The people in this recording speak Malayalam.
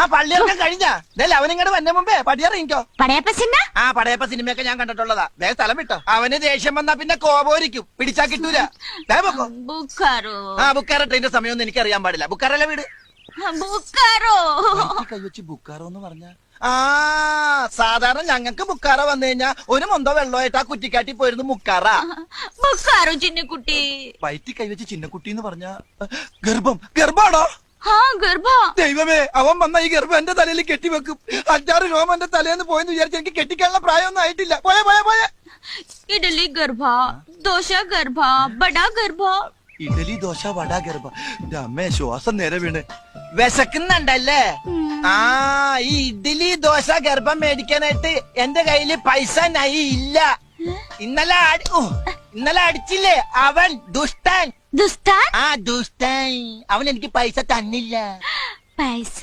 ആ പള്ളിയൊക്കെ കഴിഞ്ഞാ ഇതല്ലേ അവനിങ്ങോട്ട് വന്ന മുമ്പേ പടിയറിയിക്കോ. പടയപ്പ സിനിമ? ആ പടയപ്പ സിനിമയൊക്കെ ഞാൻ കണ്ടിട്ടുള്ളതാ. വേഗം സ്ഥലം വിട്ടോ. അവന് ദേഷ്യം വന്നാ പിന്നെ കോപോരിക്കും, പിടിച്ചാ കിട്ടൂല. ബുക്കാറോ? ആ ബുക്കാറോ ട്രെയിന്റെ സമയമൊന്നും എനിക്ക് അറിയാൻ പാടില്ല. ബുക്കാറല്ലേ വീട്? ബുക്കാറോ കൈവച്ച് ബുക്കാറോ എന്ന് പറഞ്ഞ ആ സാധാരണ ഞങ്ങൾക്ക് ബുക്കാറ വന്നു കഴിഞ്ഞാ ഒരു മൊന്തോ വെള്ളമായിട്ട് ആ കുറ്റിക്കാട്ടി പോയിരുന്നു മുക്കാറ. ബുക്കാറോ ചിന്നക്കുട്ടി? വയറ്റി കൈവച്ച് ചിന്നക്കുട്ടി എന്ന് പറഞ്ഞ ഗർഭാണോ? ദൈവമേ, അവൻ വന്ന ഈ ഗർഭം എന്റെ തലയിൽ കെട്ടിവെക്കും. 5-6 രോമം എന്റെ തലേന്ന് പോയെന്ന് വിചാരിച്ചു. എനിക്ക് കെട്ടിക്കാനുള്ള പ്രായമൊന്നും ആയിട്ടില്ല. പോയെ ഇഡലി ഗർഭ, ദോശ ഗർഭ, ബടാ ഗർഭ. ഇഡലി ദോശ വട ഗർഭ. എന്റെ അമ്മേ, ശ്വാസം നേരെ വീണ്. വിശക്കുന്നുണ്ടല്ലേ? ആ ഈ ഇഡലി ദോശ ഗർഭം മേടിക്കാനായിട്ട് എന്റെ കയ്യില് പൈസ നൈ ഇല്ല. ഇന്നലെ അടിച്ചില്ലേ അവൻ ദുഷ്ടൻ. ദുസ്താൻ? ആ ദുഷ്ടൻ അവൻ എനിക്ക് പൈസ തന്നില്ല. പൈസ